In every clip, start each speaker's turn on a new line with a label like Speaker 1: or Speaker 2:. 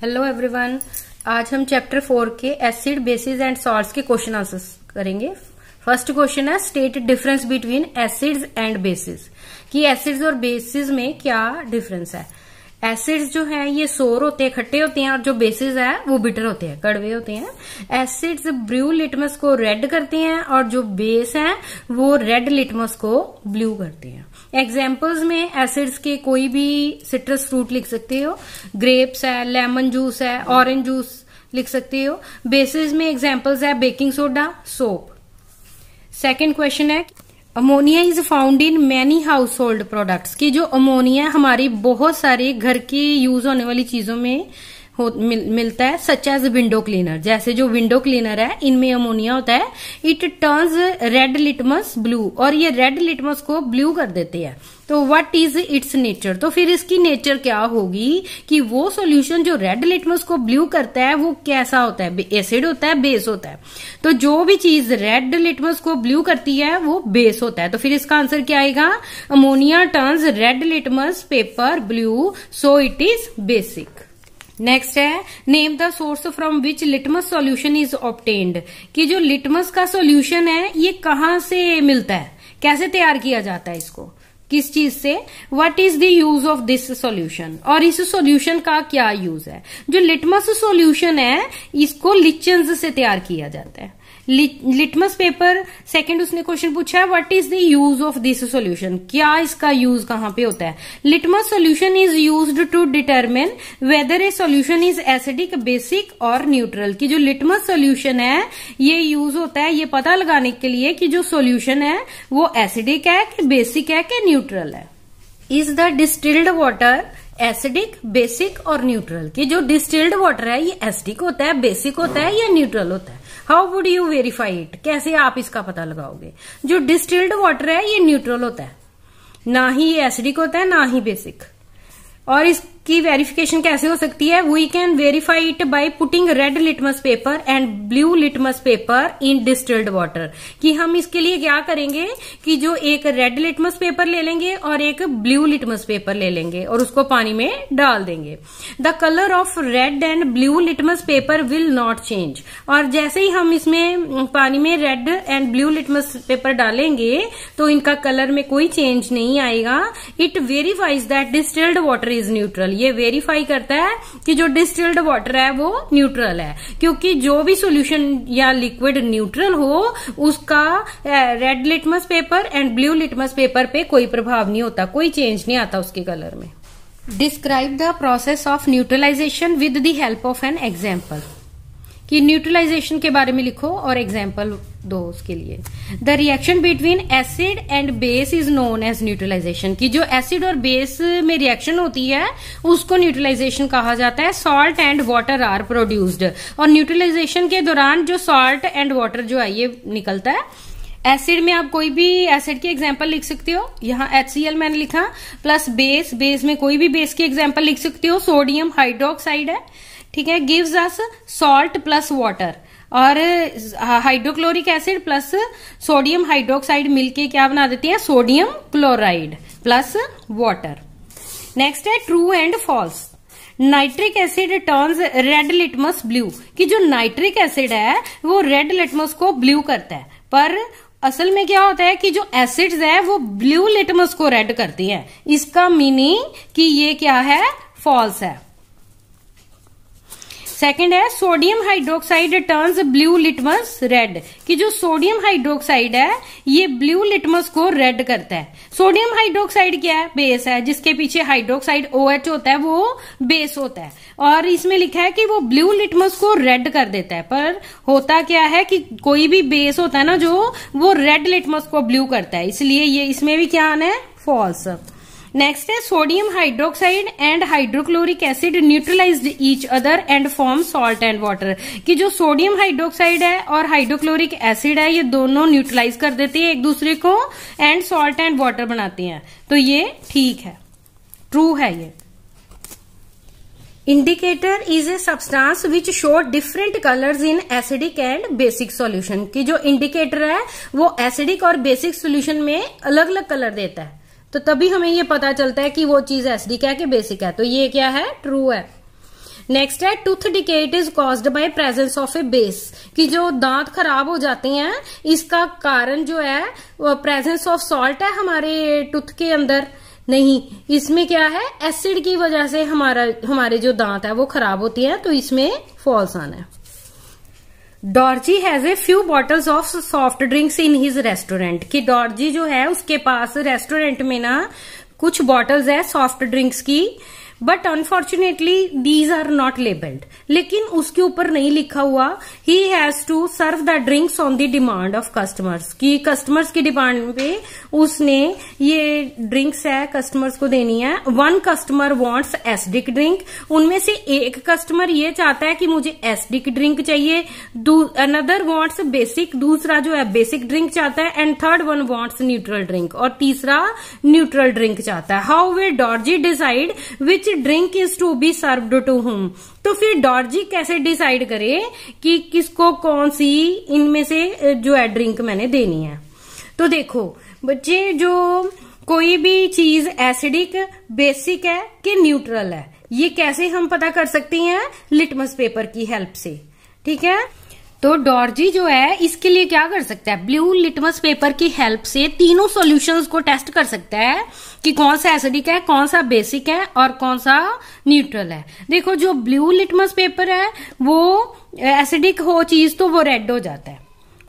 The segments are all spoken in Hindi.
Speaker 1: हेलो एवरीवन, आज हम चैप्टर 4 के एसिड बेसिस एंड सॉल्ट्स के क्वेश्चन आंसर्स करेंगे। फर्स्ट क्वेश्चन है state difference between acids and bases, कि एसिड्स और बेसिस में क्या डिफरेंस है। एसिड्स जो है ये सोर होते हैं, खट्टे होते हैं, और जो बेसिस है वो बिटर होते हैं, कड़वे होते हैं। एसिड्स ब्लू लिटमस को रेड करते हैं और जो बेस है वो रेड लिटमस को ब्लू करते हैं। एग्जाम्पल्स में एसिड्स के कोई भी सिट्रस फ्रूट लिख सकते हो, ग्रेप्स है, लेमन जूस है, ऑरेंज जूस लिख सकते हो। बेसिस में एग्जाम्पल्स है baking soda, soap. Second question है ammonia is found in many house hold products, की जो अमोनिया हमारी बहुत सारे घर की यूज होने वाली चीजों में मिलता है, सच एज विंडो क्लीनर। जैसे जो विंडो क्लीनर है इनमें अमोनिया होता है। It turns red litmus blue, और ये रेड लिटमस को ब्लू कर देते हैं। तो व्हाट इज इट्स नेचर, तो फिर इसकी नेचर क्या होगी कि वो सॉल्यूशन जो रेड लिटमस को ब्लू करता है वो कैसा होता है, एसिड होता है, बेस होता है। तो जो भी चीज रेड लिटमस को ब्लू करती है वो बेस होता है। तो फिर इसका आंसर क्या आएगा, ammonia turns red litmus paper blue, so it is basic. Next है name the source from which litmus solution is obtained, कि जो लिटमस का सॉल्यूशन है ये कहाँ से मिलता है, कैसे तैयार किया जाता है, इसको किस चीज से। What is the use of this solution, और इस सॉल्यूशन का क्या यूज है। जो लिटमस सॉल्यूशन है इसको लिचन्स से तैयार किया जाता है। लिटमस पेपर, सेकंड उसने क्वेश्चन पूछा है what is the use of this solution, क्या इसका यूज कहां पे होता है। Litmus solution is used to determine whether a solution is acidic, basic और न्यूट्रल, की जो लिटमस सॉल्यूशन है ये यूज होता है ये पता लगाने के लिए कि जो सॉल्यूशन है वो एसिडिक है कि बेसिक है कि न्यूट्रल है। Is the distilled water acidic, basic और न्यूट्रल, की जो डिस्टिल्ड वाटर है ये एसिडिक होता है, बेसिक होता है या न्यूट्रल होता है। How would you verify it, कैसे आप इसका पता लगाओगे। जो डिस्टिल्ड वाटर है ये न्यूट्रल होता है, ना ही ये एसिडिक होता है ना ही बेसिक। और इसकी वेरिफिकेशन कैसे हो सकती है, we can verify it by putting red litmus paper and blue litmus paper in distilled water, कि हम इसके लिए क्या करेंगे कि जो एक रेड लिटमस पेपर ले लेंगे और एक ब्लू लिटमस पेपर ले लेंगे और उसको पानी में डाल देंगे। The colour of red and blue litmus paper will not change, और जैसे ही हम इसमें पानी में red and blue litmus paper डालेंगे तो इनका कलर में कोई चेंज नहीं आएगा। It verifies that distilled water is neutral, ये वेरीफाई करता है कि जो डिस्टिल्ड वाटर है वो न्यूट्रल है, क्योंकि जो भी सॉल्यूशन या लिक्विड न्यूट्रल हो उसका red litmus paper and blue litmus paper पे कोई प्रभाव नहीं होता, कोई चेंज नहीं आता उसके कलर में। Describe the process of neutralization with the help of an example, कि न्यूट्रलाइजेशन के बारे में लिखो और एग्जाम्पल दो उसके लिए। The reaction between acid and base is known as neutralization, की जो एसिड और बेस में रिएक्शन होती है उसको न्यूट्रलाइजेशन कहा जाता है। Salt and water are produced, और न्यूट्रलाइजेशन के दौरान जो सॉल्ट एंड वाटर जो है ये निकलता है। एसिड में आप कोई भी एसिड की एग्जांपल लिख सकते हो, यहाँ HCl मैंने लिखा, प्लस बेस, बेस में कोई भी बेस की एग्जांपल लिख सकते हो, सोडियम हाइड्रोक्साइड है, ठीक है, gives us salt plus water, और hydrochloric acid plus sodium hydroxide मिलके क्या बना देती है, sodium chloride plus water. Next है true and false. Nitric acid turns red litmus blue, कि जो नाइट्रिक एसिड है वो रेड लिटमस को ब्लू करता है, पर असल में क्या होता है कि जो एसिड्स है वो ब्लू लिटमस को रेड करती है। इसका मीनिंग कि ये क्या है, फॉल्स है। सेकंड है sodium hydroxide turns blue litmus red, कि जो सोडियम हाइड्रोक्साइड है ये ब्लू लिटमस को रेड करता है। सोडियम हाइड्रोक्साइड क्या है, बेस है, जिसके पीछे हाइड्रोक्साइड OH होता है वो बेस होता है, और इसमें लिखा है कि वो ब्लू लिटमस को रेड कर देता है। पर होता क्या है कि कोई भी बेस होता है ना जो वो रेड लिटमस को ब्लू करता है, इसलिए ये इसमें भी क्या आना है, फॉल्स। नेक्स्ट है sodium hydroxide and hydrochloric acid neutralised each other and form salt and water, कि जो सोडियम हाइड्रोक्साइड है और हाइड्रोक्लोरिक एसिड है ये दोनों न्यूट्रलाइज कर देते हैं एक दूसरे को एंड सॉल्ट एंड वाटर बनाते हैं। तो ये ठीक है, ट्रू है ये। Indicator is a substance which show different colours in acidic and basic solution, की जो इंडिकेटर है वो एसिडिक और बेसिक सॉल्यूशन में अलग अलग कलर देता है, तो तभी हमें ये पता चलता है कि वो चीज एसिडिक है कि बेसिक है। तो ये क्या है, ट्रू है। नेक्स्ट है tooth decay is caused by presence of A base, कि जो दांत खराब हो जाते हैं इसका कारण जो है वो प्रेजेंस ऑफ सॉल्ट है हमारे टूथ के अंदर, नहीं, इसमें क्या है एसिड की वजह से हमारे जो दांत है वो खराब होती है, तो इसमें फॉल्स आना है। Dorji has a few bottles of soft drinks in his restaurant, कि डॉर्जी जो है उसके पास रेस्टोरेंट में ना कुछ बॉटल्स है सॉफ्ट ड्रिंक्स की, but unfortunately these are not labelled, लेकिन उसके ऊपर नहीं लिखा हुआ ही has to serve the drinks on the demand of customers, कि कस्टमर्स की डिमांड पे उसने ये ड्रिंक्स है कस्टमर्स को देनी है। One customer wants acidic drink, उनमें से एक कस्टमर ये चाहता है कि मुझे एसिडिक ड्रिंक चाहिए, अनदर वांट्स बेसिक, दूसरा जो है बेसिक ड्रिंक चाहता है, and third one wants neutral drink, और तीसरा न्यूट्रल ड्रिंक चाहता है। How will Dorji decide which drink is to be served to whom, तो फिर डॉर्जी कैसे डिसाइड करे कि किसको कौन सी इनमें से जो है ड्रिंक मैंने देनी है। तो देखो बच्चे, जो कोई भी चीज एसिडिक, बेसिक है कि न्यूट्रल है, ये कैसे हम पता कर सकते हैं, लिटमस पेपर की हेल्प से, ठीक है। तो डॉर्जी जो है इसके लिए क्या कर सकता है, ब्लू लिटमस पेपर की हेल्प से तीनों सॉल्यूशंस को टेस्ट कर सकता है कि कौन सा एसिडिक है, कौन सा बेसिक है और कौन सा न्यूट्रल है। देखो जो ब्लू लिटमस पेपर है वो एसिडिक हो चीज तो वो रेड हो जाता है,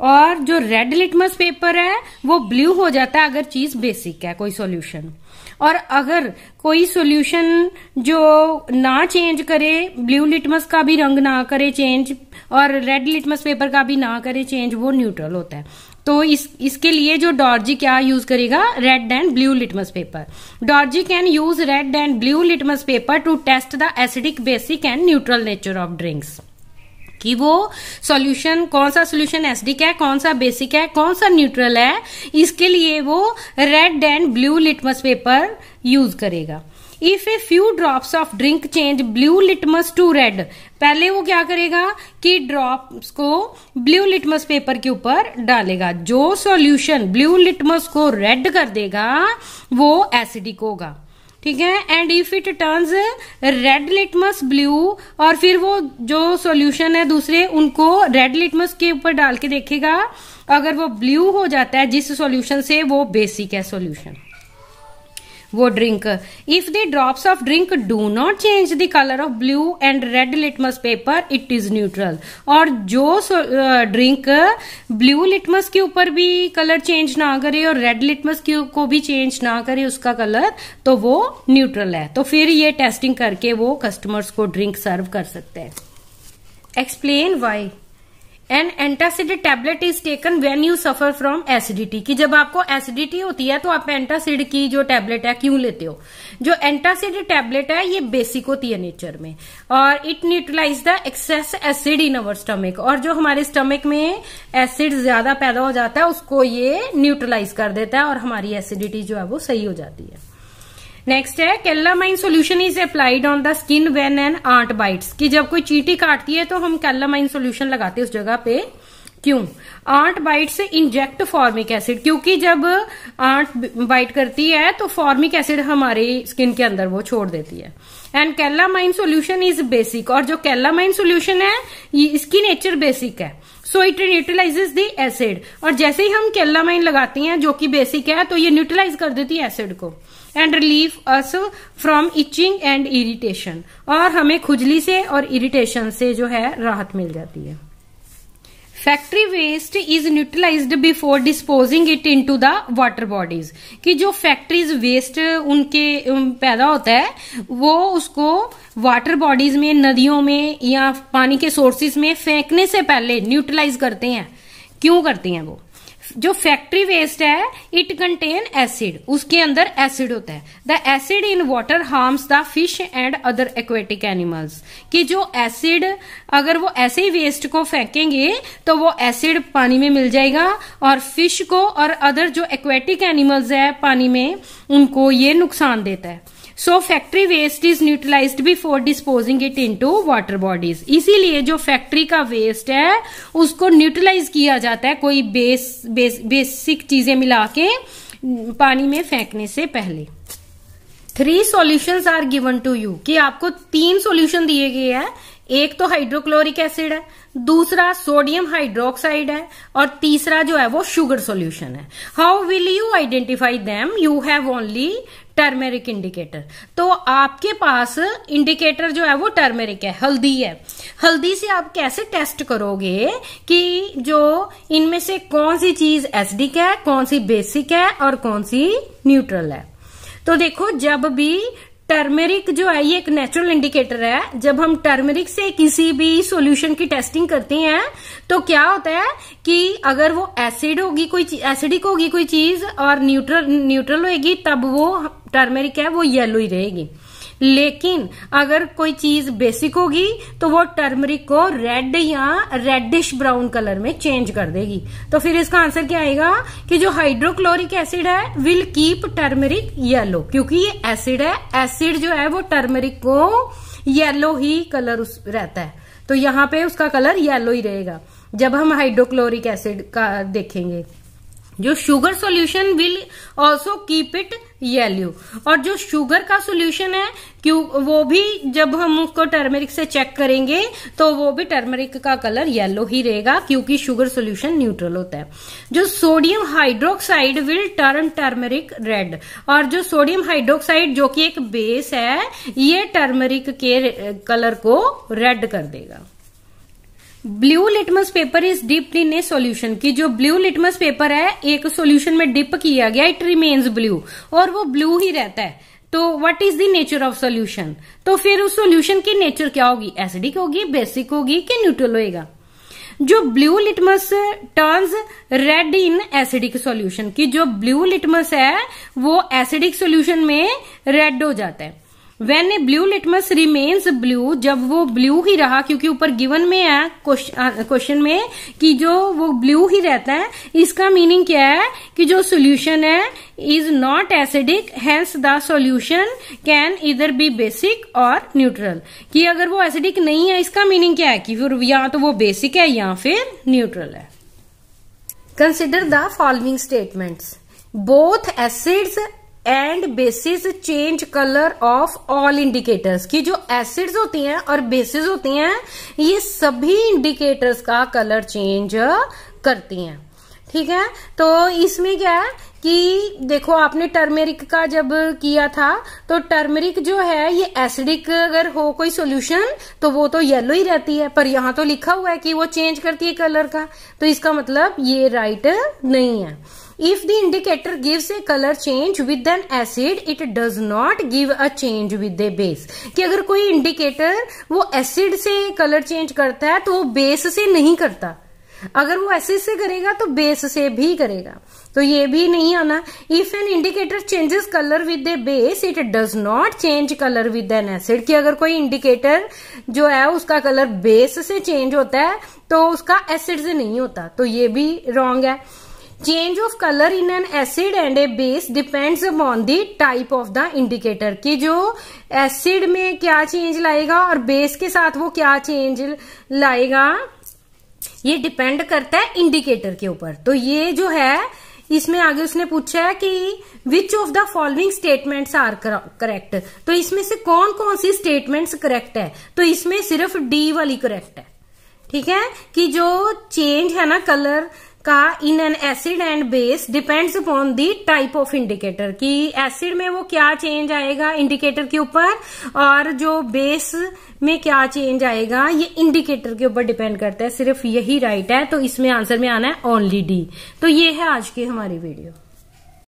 Speaker 1: और जो रेड लिटमस पेपर है वो ब्लू हो जाता है अगर चीज बेसिक है कोई सॉल्यूशन। और अगर कोई सॉल्यूशन जो ना चेंज करे, ब्लू लिटमस का भी रंग ना करे चेंज और रेड लिटमस पेपर का भी ना करे चेंज, वो न्यूट्रल होता है। तो इसके लिए जो डॉर्जी क्या यूज करेगा, red and blue litmus paper. Dorji can use red and blue litmus paper to test the acidic, basic and neutral nature of drinks, कि वो सॉल्यूशन, कौन सा सॉल्यूशन एसिडिक है, कौन सा बेसिक है, कौन सा न्यूट्रल है, इसके लिए वो red and blue litmus paper use करेगा। If a few drops of drink change blue litmus to red, पहले वो क्या करेगा कि ड्रॉप्स को ब्लू लिटमस पेपर के ऊपर डालेगा, जो सॉल्यूशन ब्लू लिटमस को रेड कर देगा वो एसिडिक होगा, ठीक है। And if it turns red litmus blue, और फिर वो जो सॉल्यूशन है दूसरे उनको रेड लिटमस के ऊपर डाल के देखेगा, अगर वो ब्लू हो जाता है जिस सॉल्यूशन से, वो बेसिक है सॉल्यूशन, वो drink. If the drops of drink do not change the colour of blue and red litmus paper, it is neutral, और जो ड्रिंक ब्लू लिटमस के ऊपर भी कलर चेंज ना करे और रेड लिटमस को भी चेंज ना करे उसका कलर, तो वो न्यूट्रल है। तो फिर ये टेस्टिंग करके वो कस्टमर्स को ड्रिंक सर्व कर सकते हैं। Explain why an antacid tablet is taken when you suffer from acidity, कि जब आपको एसिडिटी होती है तो आप एंटासिड की जो टैबलेट है क्यों लेते हो। जो एंटासिड टैबलेट है ये बेसिक होती है नेचर में, और it neutralize the excess acid in our stomach, और जो हमारे स्टमक में एसिड ज्यादा पैदा हो जाता है उसको ये न्यूट्रलाइज कर देता है और हमारी एसिडिटी जो है वो सही हो जाती है। नेक्स्ट है calamine solution is applied on the skin when an ant bites, कि जब कोई चींटी काटती है तो हम कैलामाइन सोल्यूशन लगाते हैं उस जगह पे, क्यों। आंट बाइट से इंजेक्ट फॉर्मिक एसिड, क्योंकि जब आंट बाइट करती है तो फॉर्मिक एसिड हमारे स्किन के अंदर वो छोड़ देती है। And calamine solution is basic, और जो कैलामाइन सोल्यूशन है ये इसकी नेचर बेसिक है, so it neutralises the acid, और जैसे ही हम कैलामाइन लगाते हैं जो कि बेसिक है तो ये न्यूट्रलाइज कर देती है एसिड को। And relieve us from etching and irritation, और हमें खुजली से और इरिटेशन से जो है राहत मिल जाती है। Factory waste is neutralised before disposing it into the water bodies, कि जो फैक्ट्रीज वेस्ट उनके पैदा होता है वो उसको वाटर बॉडीज में, नदियों में या पानी के सोर्सेज में फेंकने से पहले न्यूट्रलाइज करते हैं। क्यों करते हैं वो, जो फैक्ट्री वेस्ट है इट कंटेन एसिड, उसके अंदर एसिड होता है। The acid in water harms the fish and other aquatic animals, कि जो एसिड अगर वो ऐसे ही वेस्ट को फेंकेंगे तो वो एसिड पानी में मिल जाएगा और फिश को और अदर जो एक्वेटिक एनिमल्स है पानी में उनको ये नुकसान देता है। So factory waste is neutralised before disposing it into water bodies, इसीलिए जो फैक्ट्री का वेस्ट है उसको न्यूट्रलाइज किया जाता है कोई बेसिक चीजें मिला के पानी में फेंकने से पहले। 3 solutions are given to you, कि आपको 3 सॉल्यूशन दिए गए हैं। एक तो हाइड्रोक्लोरिक एसिड है, दूसरा सोडियम हाइड्रोक्साइड है, और तीसरा जो है वो शुगर सॉल्यूशन है। How will you identify them? You have only turmeric indicator. तो आपके पास इंडिकेटर जो है वो टर्मेरिक है, हल्दी है। हल्दी से आप कैसे टेस्ट करोगे कि जो इनमें से कौन सी चीज एसिडिक है, कौन सी बेसिक है और कौन सी न्यूट्रल है? तो देखो, जब भी टर्मेरिक जो है ये एक नेचुरल इंडिकेटर है। जब हम टर्मेरिक से किसी भी सॉल्यूशन की टेस्टिंग करते हैं तो क्या होता है कि अगर वो एसिड होगी, कोई एसिडिक होगी कोई चीज, और न्यूट्रल होगी, तब वो टर्मेरिक है वो येलो ही रहेगी। लेकिन अगर कोई चीज बेसिक होगी तो वो टर्मरिक को रेड या रेडिश ब्राउन कलर में चेंज कर देगी। तो फिर इसका आंसर क्या आएगा कि जो हाइड्रोक्लोरिक एसिड है विल कीप टर्मरिक येलो, क्योंकि ये एसिड है। एसिड जो है वो टर्मरिक को येलो ही कलर रहता है, तो यहाँ पे उसका कलर येलो ही रहेगा जब हम हाइड्रोक्लोरिक एसिड का देखेंगे। जो sugar solution will also keep it yellow, और जो शुगर का सॉल्यूशन है क्यों वो भी जब हम उसको टर्मरिक से चेक करेंगे तो वो भी टर्मरिक का कलर येलो ही रहेगा, क्योंकि शुगर सॉल्यूशन न्यूट्रल होता है। जो sodium hydroxide will turn turmeric red, और जो सोडियम हाइड्रोक्साइड जो कि एक बेस है ये टर्मरिक के कलर को रेड कर देगा। Blue litmus paper is dipped in A solution, की जो ब्लू लिटमस पेपर है एक सॉल्यूशन में डिप किया गया, इट रिमेन्स ब्लू, और वो ब्लू ही रहता है। तो what is the nature of solution? तो फिर उस सॉल्यूशन की नेचर क्या होगी? एसिडिक होगी, बेसिक होगी कि न्यूट्रल होएगा? जो blue litmus turns red in acidic solution, की जो ब्लू लिटमस है वो एसिडिक सॉल्यूशन में रेड हो जाता है। When a blue litmus remains blue, जब वो ब्लू ही रहा, क्योंकि ऊपर गिवन में है क्वेश्चन में कि जो वो ब्लू ही रहता है, इसका मीनिंग क्या है कि जो सॉल्यूशन है is not acidic, hence the solution can इधर बी बेसिक और न्यूट्रल। कि अगर वो एसिडिक नहीं है इसका मीनिंग क्या है कि फिर या तो वो बेसिक है या फिर न्यूट्रल है। Consider the following statements, both acids and bases change colour of all indicators, की जो एसिड्स होती हैं और बेसिस होती हैं ये सभी इंडिकेटर्स का कलर चेंज करती हैं। ठीक है, तो इसमें क्या है कि देखो आपने टर्मेरिक का जब किया था तो टर्मेरिक जो है ये एसिडिक अगर हो कोई सॉल्यूशन तो वो तो येलो ही रहती है, पर यहाँ तो लिखा हुआ है कि वो चेंज करती है कलर का, तो इसका मतलब ये राइट नहीं है। If the indicator gives a color change with an acid, it does not give a change with a base. कि अगर कोई इंडिकेटर वो एसिड से कलर चेंज करता है तो वो बेस से नहीं करता, अगर वो एसिड से करेगा तो बेस से भी करेगा, तो ये भी नहीं आना। If an indicator changes colour with A base, it does not change colour with N acid, कि अगर कोई इंडिकेटर जो है उसका कलर बेस से चेंज होता है तो उसका एसिड से नहीं होता, तो ये भी रॉन्ग है। Change of colour in an acid and A base depends upon the type of the indicator, कि जो एसिड में क्या चेंज लाएगा और बेस के साथ वो क्या चेंज लाएगा ये डिपेंड करता है इंडिकेटर के ऊपर। तो ये जो है इसमें आगे उसने पूछा है कि which of the following statements are correct, तो इसमें से कौन कौन सी स्टेटमेंट्स करेक्ट है? तो इसमें सिर्फ डी वाली करेक्ट है। ठीक है, कि जो चेंज है ना कलर का in an acid and base depends upon the type of indicator, कि एसिड में वो क्या चेंज आएगा इंडिकेटर के ऊपर, और जो बेस में क्या चेंज आएगा ये इंडिकेटर के ऊपर डिपेंड करता है। सिर्फ यही राइट है, तो इसमें आंसर में आना है ओनली डी। तो ये है आज की हमारी वीडियो।